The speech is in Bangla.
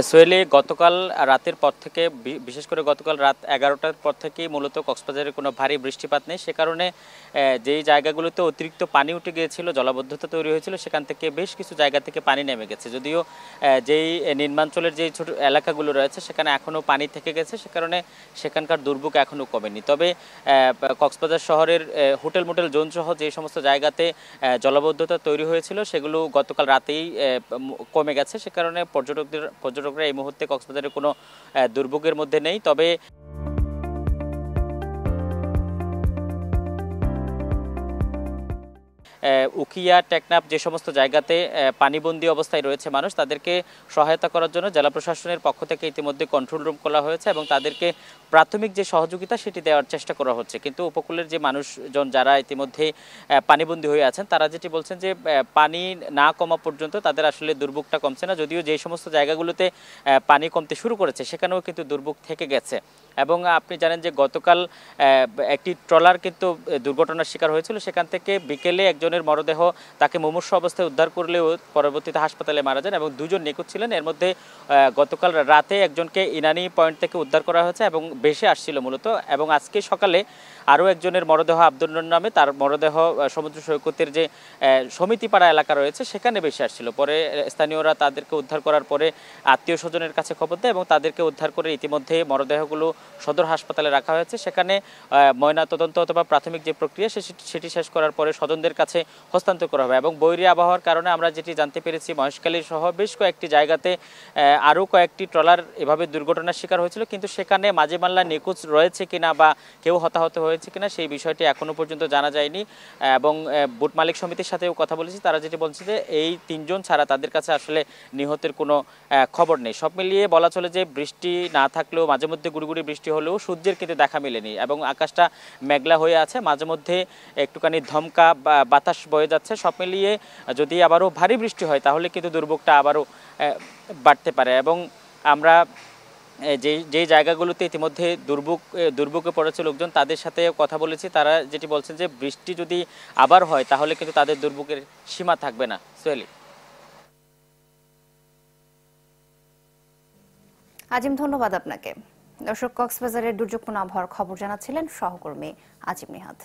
সোহেলি গতকাল রাতের পর থেকে বিশেষ করে গতকাল রাত 11টার পর থেকেই মূলত কক্সবাজারে কোনো ভারী বৃষ্টিপাত নেই। সে কারণে যেই জায়গাগুলোতে অতিরিক্ত পানি উঠে গিয়েছিল, জলাবদ্ধতা তৈরি হয়েছিল, সেখান থেকে বেশ কিছু জায়গা থেকে পানি নেমে গেছে। যদিও যেই নিম্নাঞ্চলের যেই ছোট এলাকাগুলো রয়েছে সেখানে এখনও পানি থেকে গেছে, সে কারণে সেখানকার দুর্ভোগ এখনও কমেনি। তবে কক্সবাজার শহরের হোটেল মোটেল জোন সহ যে সমস্ত জায়গাতে জলাবদ্ধতা তৈরি হয়েছিল সেগুলো গতকাল রাতেই কমে গেছে। সে কারণে পর্যটকরা এই মুহূর্তে কক্সবাজারে কোনো দুর্ভোগের মধ্যে নেই। তবে উখিয়া, টেকনাফ যে সমস্ত জায়গাতে পানিবন্দী অবস্থায় রয়েছে মানুষ, তাদেরকে সহায়তা করার জন্য জেলা প্রশাসনের পক্ষ থেকে ইতিমধ্যে কন্ট্রোল রুম খোলা হয়েছে এবং তাদেরকে প্রাথমিক যে সহযোগিতা সেটি দেওয়ার চেষ্টা করা হচ্ছে। কিন্তু উপকূলের যে মানুষজন যারা ইতিমধ্যে পানিবন্দী হয়ে আছেন, তারা যেটি বলছেন যে পানি না কমা পর্যন্ত তাদের আসলে দুর্ভোগটা কমছে না। যদিও যে সমস্ত জায়গাগুলোতে পানি কমতে শুরু করেছে সেখানেও কিন্তু দুর্ভোগ থেকে গেছে। এবং আপনি জানেন যে গতকাল একটি ট্রলার কিন্তু দুর্ঘটনার শিকার হয়েছিল। সেখান থেকে বিকেলে একজনের মরদেহ তাকে মুমূর্ষু অবস্থায় উদ্ধার করলেও পরবর্তীতে হাসপাতালে মারা যান এবং দুজন নিখোঁজ ছিলেন। এর মধ্যে গতকাল রাতে একজনকে ইনানি পয়েন্ট থেকে উদ্ধার করা হয়েছে এবং ভেসে আসছিল মূলত, এবং আজকে সকালে আরও একজনের মরদেহ আব্দুল নূর নামে, তার মরদেহ সমুদ্র সৈকতের যে সমিতিপাড়া এলাকা রয়েছে সেখানে ভেসে আসছিল। পরে স্থানীয়রা তাদেরকে উদ্ধার করার পরে আত্মীয় স্বজনের কাছে খবর দেয় এবং তাদেরকে উদ্ধার করে ইতিমধ্যে মরদেহগুলো সদর হাসপাতালে রাখা হয়েছে। সেখানে ময়নাতদন্ত অথবা প্রাথমিক যে প্রক্রিয়া সেটি শেষ করার পরে স্বজনদের কাছে হস্তান্তর করা হবে। এবং বৈরী আবহাওয়ার কারণে আমরা যেটি জানতে পেরেছি, মহেশখালী সহ বেশ কয়েকটি জায়গাতে আরও কয়েকটি ট্রলার এভাবে দুর্ঘটনার শিকার হয়েছিল, কিন্তু সেখানে মাঝে মাল্লা নিখোঁজ রয়েছে কিনা বা কেউ হতাহত হয়েছে কিনা সেই বিষয়টি এখনও পর্যন্ত জানা যায়নি। এবং বোট মালিক সমিতির সাথেও কথা বলেছি, তারা যেটি বলছে যে এই তিনজন ছাড়া তাদের কাছে আসলে নিহতের কোনো খবর নেই। সব মিলিয়ে বলা চলে যে বৃষ্টি না থাকলেও মাঝে মধ্যে গুড়ি বৃষ্টি হলেও সূর্যের কিন্তু দেখা মেলেনি এবং আকাশটা মেঘলা হয়ে আছে। মাঝে মধ্যে একটুখানি ধমকা বাতাস বয়ে যাচ্ছে। সব মিলিয়ে যদি আবারও ভারী বৃষ্টি হয় তাহলে কিন্তু দুর্ভোগটা আবারও বাড়তে পারে। এবং আমরা যেই জায়গাগুলোতে ইতিমধ্যে দুর্ভোগে পড়েছে লোকজন, তাদের সাথে কথা বলেছি। তারা যেটি বলছেন যে বৃষ্টি যদি আবার হয় তাহলে কিন্তু তাদের দুর্ভোগের সীমা থাকবে না। সোহেলি। আজিম, ধন্যবাদ আপনাকে। দর্শক, কক্সবাজারের দুর্যোগপূর্ণ আবহাওয়ার খবর জানাচ্ছিলেন সহকর্মী আজিম নিহাদ।